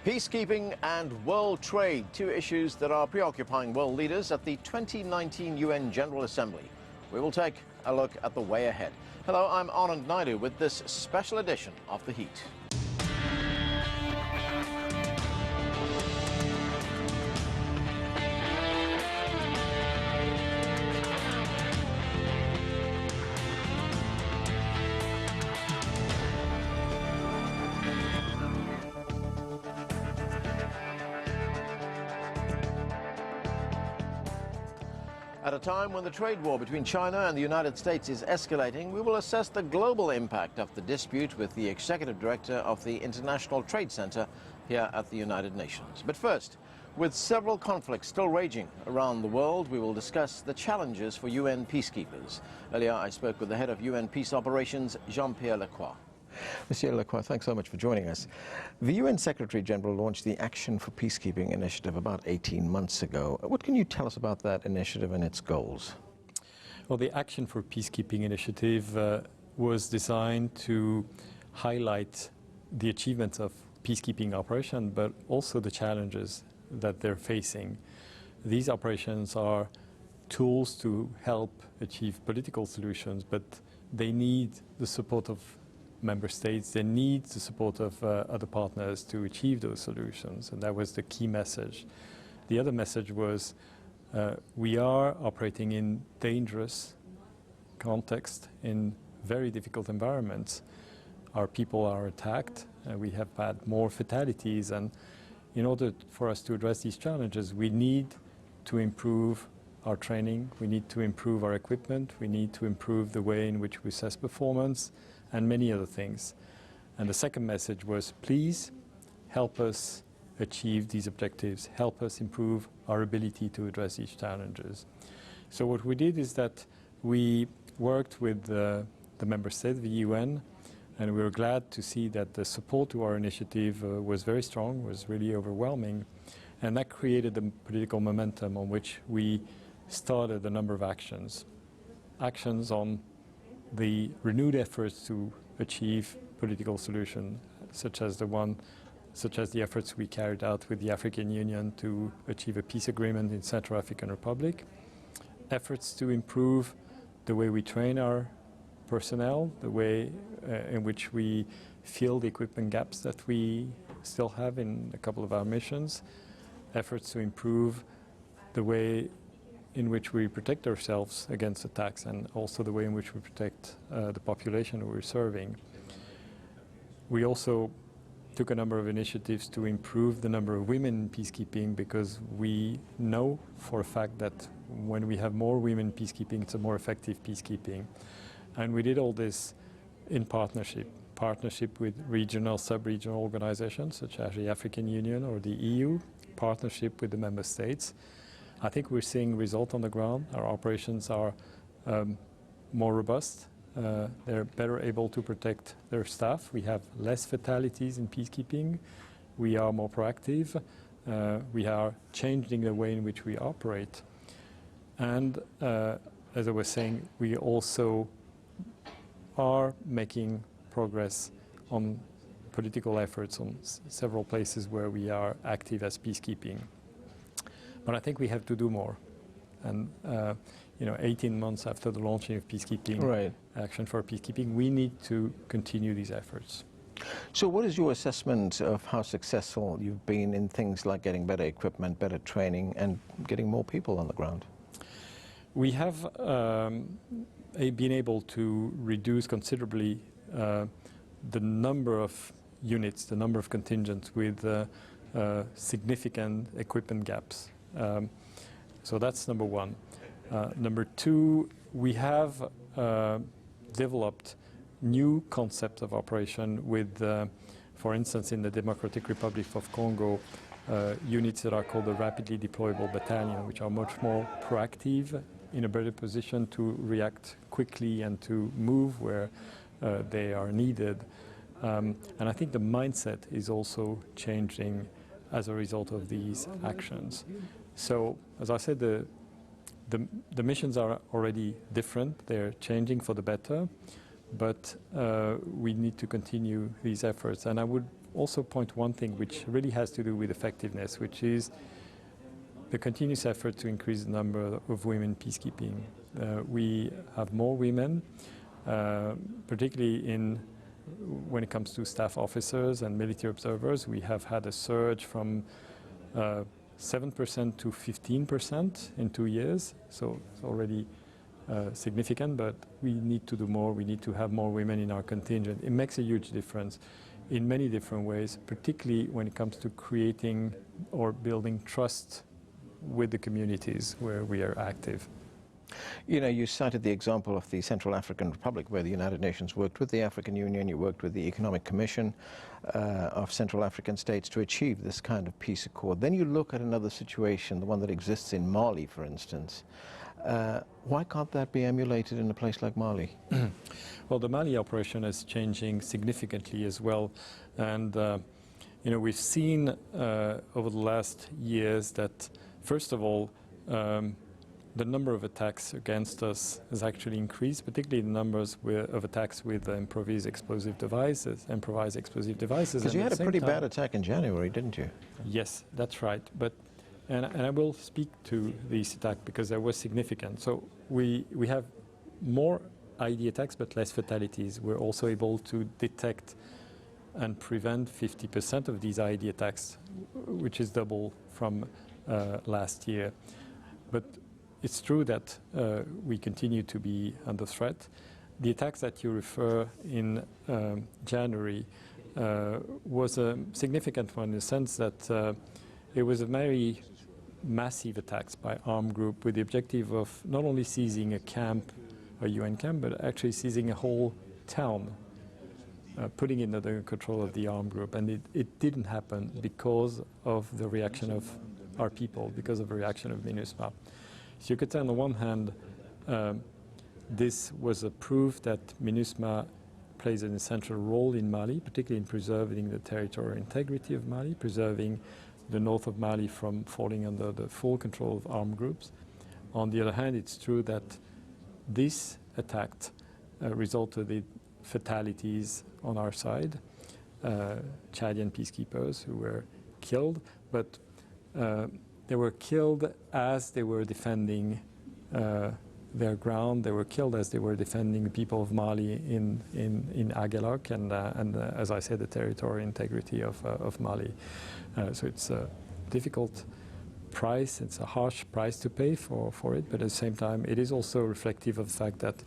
Peacekeeping and world trade, two issues that are preoccupying world leaders at the 2019 UN General Assembly. We will take a look at the way ahead. Hello, I'm Anand Naidoo with this special edition of The Heat. At a time when the trade war between China and the United States is escalating, we will assess the global impact of the dispute with the Executive Director of the International Trade Center here at the United Nations. But first, with several conflicts still raging around the world, we will discuss the challenges for UN peacekeepers. Earlier, I spoke with the head of UN Peace Operations, Jean-Pierre Lacroix. Monsieur Lacroix, thanks so much for joining us. The UN Secretary General launched the Action for Peacekeeping initiative about 18 months ago. What can you tell us about that initiative and its goals? Well, the Action for Peacekeeping initiative was designed to highlight the achievements of peacekeeping operations, but also the challenges that they're facing. These operations are tools to help achieve political solutions, but they need the support of member states. They need the support of other partners to achieve those solutions, and that was the key message. The other message was we are operating in dangerous context, in very difficult environments. Our people are attacked, we have had more fatalities, and in order for us to address these challenges, we need to improve our training, we need to improve our equipment, we need to improve the way in which we assess performance, and many other things. And the second message was, please help us achieve these objectives, help us improve our ability to address these challenges. So what we did is that we worked with the member states, the UN, and we were glad to see that the support to our initiative was very strong, was really overwhelming, and that created the political momentum on which we started a number of actions. Actions on the renewed efforts to achieve political solution, such as the efforts we carried out with the African Union to achieve a peace agreement in Central African Republic, efforts to improve the way we train our personnel, the way in which we fill the equipment gaps that we still have in a couple of our missions, efforts to improve the way in which we protect ourselves against attacks, and also the way in which we protect the population we're serving. We also took a number of initiatives to improve the number of women in peacekeeping, because we know for a fact that when we have more women in peacekeeping, it's a more effective peacekeeping. And we did all this in partnership with regional, sub-regional organizations such as the African Union or the EU, partnership with the member states. I think we're seeing results on the ground. Our operations are more robust. They're better able to protect their staff. We have less fatalities in peacekeeping. We are more proactive. We are changing the way in which we operate. And as I was saying, we also are making progress on political efforts on several places where we are active as peacekeeping. But I think we have to do more. And 18 months after the launching of peacekeeping, right. Action for Peacekeeping, we need to continue these efforts. So what is your assessment of how successful you've been in things like getting better equipment, better training, and getting more people on the ground? We have been able to reduce considerably the number of units, the number of contingents with significant equipment gaps. So that's number one. Number two, we have developed new concepts of operation with, for instance, in the Democratic Republic of Congo, units that are called the Rapidly Deployable Battalion, which are much more proactive, in a better position to react quickly and to move where they are needed. And I think the mindset is also changing as a result of these actions. So, as I said, the missions are already different. They're changing for the better, but we need to continue these efforts. And I would also point one thing which really has to do with effectiveness, which is the continuous effort to increase the number of women in peacekeeping. We have more women, particularly when it comes to staff officers and military observers. We have had a surge from 7% to 15% in 2 years, so it's already significant, but we need to do more. We need to have more women in our contingent. It makes a huge difference in many different ways, particularly when it comes to creating or building trust with the communities where we are active. You know, you cited the example of the Central African Republic, where the United Nations worked with the African Union, you worked with the Economic Commission of Central African States to achieve this kind of peace accord. Then you look at another situation, the one that exists in Mali, for instance. Why can't that be emulated in a place like Mali? Well, the Mali operation is changing significantly as well. And, you know, we've seen over the last years that, first of all, the number of attacks against us has actually increased, particularly the numbers of attacks with improvised explosive devices. Because you had a pretty bad attack in January, didn't you? Yes, that's right. And I will speak to this attack because they were significant. So we have more IED attacks but less fatalities. We're also able to detect and prevent 50% of these IED attacks, which is double from last year. But it's true that we continue to be under threat. The attacks that you refer in January was a significant one in the sense that it was a very massive attacks by armed group with the objective of not only seizing a camp, a UN camp, but actually seizing a whole town, putting it under control of the armed group. And it didn't happen because of the reaction of our people, because of the reaction of MINUSMA. So you could say on the one hand, this was a proof that MINUSMA plays an essential role in Mali, particularly in preserving the territorial integrity of Mali, preserving the north of Mali from falling under the full control of armed groups. On the other hand, it's true that this attack resulted in fatalities on our side, Chadian peacekeepers who were killed, but they were killed as they were defending their ground. They were killed as they were defending the people of Mali in Aguelok and as I said, the territorial integrity of Mali. So it's a difficult price. It's a harsh price to pay for it, but at the same time, it is also reflective of the fact that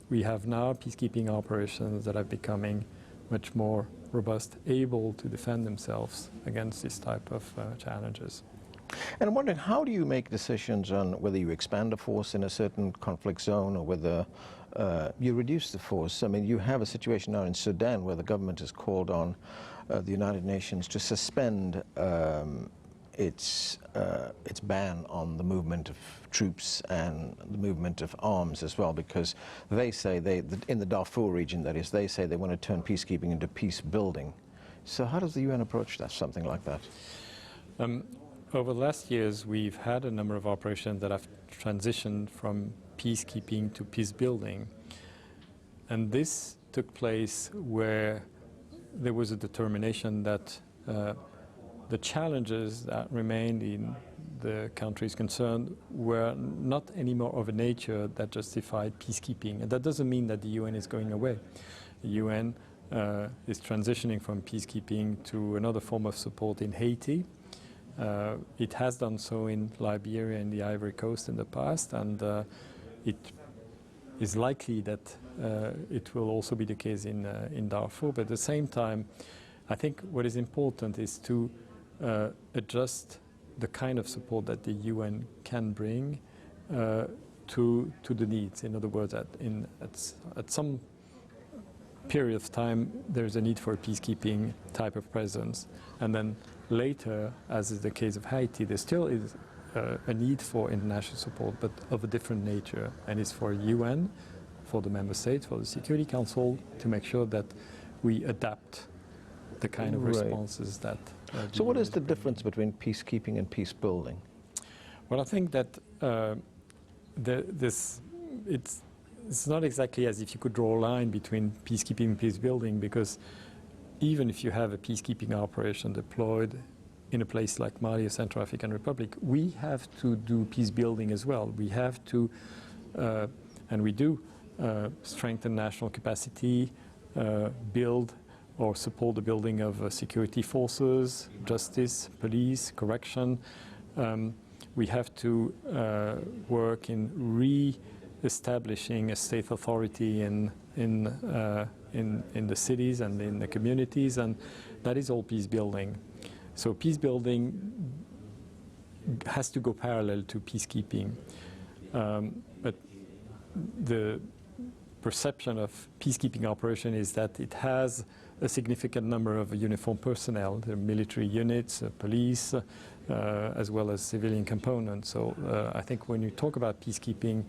we have now peacekeeping operations that are becoming much more robust, able to defend themselves against this type of challenges. And I'm wondering, how do you make decisions on whether you expand a force in a certain conflict zone or whether you reduce the force? I mean, you have a situation now in Sudan where the government has called on the United Nations to suspend its ban on the movement of troops and the movement of arms as well, because they say, in the Darfur region that is, they say they want to turn peacekeeping into peace building. So how does the UN approach that, something like that? Over the last years, we've had a number of operations that have transitioned from peacekeeping to peace building. And this took place where there was a determination that the challenges that remained in the countries concerned were not anymore of a nature that justified peacekeeping. And that doesn't mean that the UN is going away. The UN is transitioning from peacekeeping to another form of support in Haiti. It has done so in Liberia and the Ivory Coast in the past, and it is likely that it will also be the case in Darfur. But at the same time, I think what is important is to adjust the kind of support that the UN can bring to the needs. In other words, at some period of time, there's a need for a peacekeeping type of presence. And then later, as is the case of Haiti, there still is a need for international support, but of a different nature. And it's for UN, for the member states, for the Security Council, to make sure that we adapt the kind of responses that... So what is the difference between peacekeeping and peace building? Well, I think that it's not exactly as if you could draw a line between peacekeeping and peace building, because even if you have a peacekeeping operation deployed in a place like Mali or Central African Republic, we have to do peace building as well. We have to, and we do, strengthen national capacity, build or support the building of security forces, justice, police, correction. We have to work in re-establishing a state authority in the cities and in the communities, and that is all peace building. So peace building has to go parallel to peacekeeping. But the perception of peacekeeping operation is that it has a significant number of uniformed personnel, the military units, police, as well as civilian components. So I think when you talk about peacekeeping,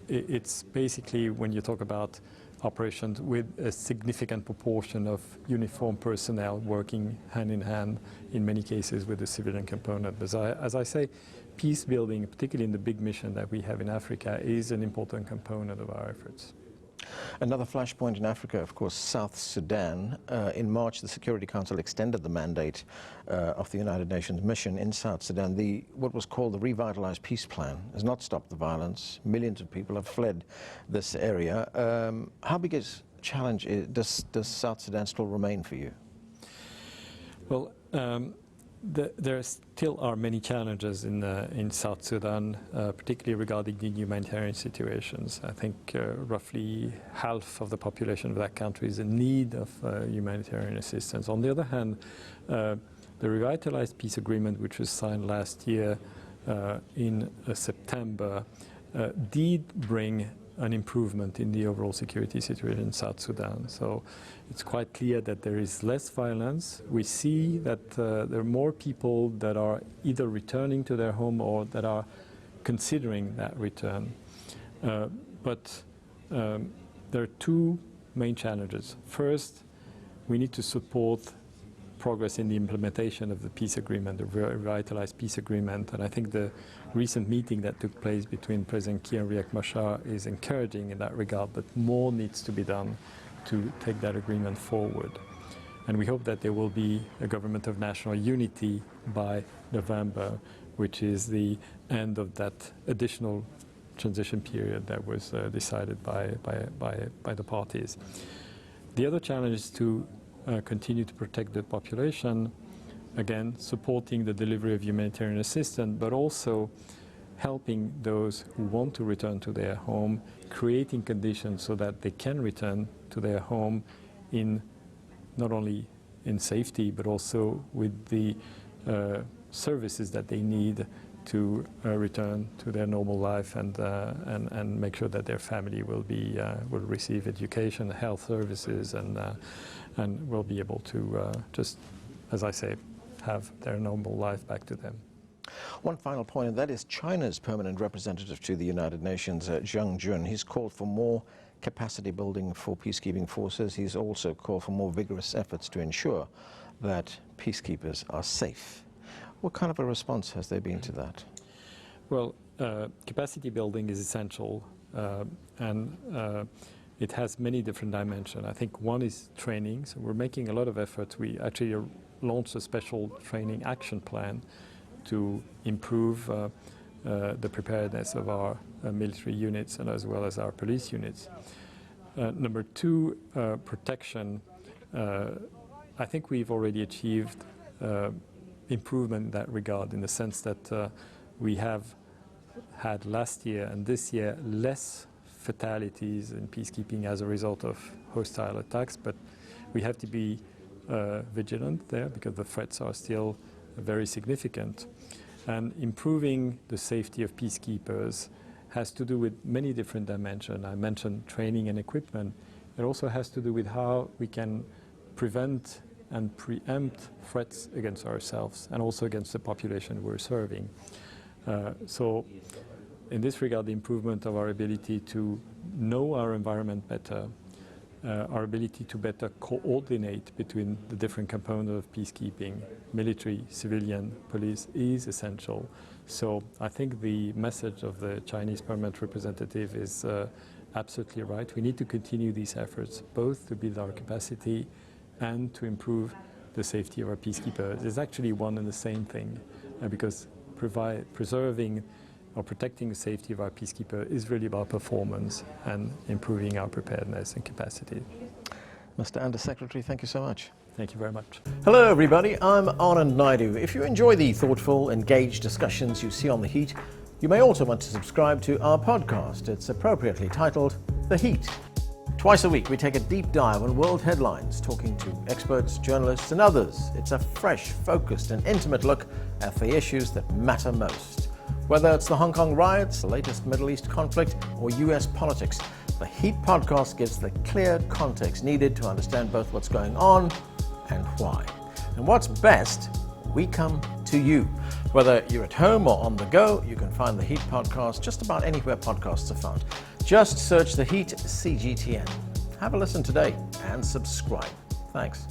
it's basically when you talk about operations with a significant proportion of uniformed personnel working hand in hand, in many cases with the civilian component. But as I say, peace building, particularly in the big mission that we have in Africa, is an important component of our efforts. Another flashpoint in Africa, of course, South Sudan. In March, the Security Council extended the mandate of the United Nations mission in South Sudan. What was called the Revitalized Peace Plan has not stopped the violence. Millions of people have fled this area. How big a challenge does South Sudan still remain for you? Well, there still are many challenges in South Sudan, particularly regarding the humanitarian situations. I think roughly half of the population of that country is in need of humanitarian assistance. On the other hand, the Revitalized Peace Agreement, which was signed last year in September, did bring an improvement in the overall security situation in South Sudan. So it's quite clear that there is less violence. We see that there are more people that are either returning to their home or that are considering that return. But there are two main challenges. First, we need to support progress in the implementation of the peace agreement, the Revitalized Peace Agreement. And I think the recent meeting that took place between President Kiir and Riek Machar is encouraging in that regard, but more needs to be done to take that agreement forward. And we hope that there will be a government of national unity by November, which is the end of that additional transition period that was decided by the parties. The other challenge is to continue to protect the population, again, supporting the delivery of humanitarian assistance, but also helping those who want to return to their home, creating conditions so that they can return to their home in not only in safety, but also with the services that they need to return to their normal life and make sure that their family will receive education, health services, and will be able to just, as I say, have their normal life back to them. One final point, and that is China's permanent representative to the United Nations, Zhang Jun. He's called for more capacity building for peacekeeping forces. He's also called for more vigorous efforts to ensure that peacekeepers are safe. What kind of a response has there been to that? Well, capacity building is essential, and it has many different dimensions. I think one is training, so we're making a lot of efforts. We actually launched a special training action plan to improve the preparedness of our military units and as well as our police units. Number two, protection. I think we've already achieved improvement in that regard, in the sense that we have had last year and this year less fatalities in peacekeeping as a result of hostile attacks, but we have to be vigilant there because the threats are still very significant. And improving the safety of peacekeepers has to do with many different dimensions. I mentioned training and equipment. It also has to do with how we can prevent and preempt threats against ourselves and also against the population we're serving. So in this regard, the improvement of our ability to know our environment better, our ability to better coordinate between the different components of peacekeeping, military, civilian, police, is essential. So I think the message of the Chinese permanent representative is absolutely right. We need to continue these efforts, both to build our capacity and to improve the safety of our peacekeepers. It's actually one and the same thing, because preserving or protecting the safety of our peacekeeper is really about performance and improving our preparedness and capacity. Mr. Under Secretary, thank you so much. Thank you very much. Hello everybody, I'm Anand Naidoo. If you enjoy the thoughtful, engaged discussions you see on The Heat, you may also want to subscribe to our podcast. It's appropriately titled The Heat. Twice a week we take a deep dive on world headlines, talking to experts, journalists and others. It's a fresh, focused and intimate look at the issues that matter most. Whether it's the Hong Kong riots, the latest Middle East conflict or US politics, the Heat podcast gives the clear context needed to understand both what's going on and why. And what's best, we come to you. Whether you're at home or on the go, you can find the Heat podcast just about anywhere podcasts are found. Just search The Heat CGTN. Have a listen today and subscribe. Thanks.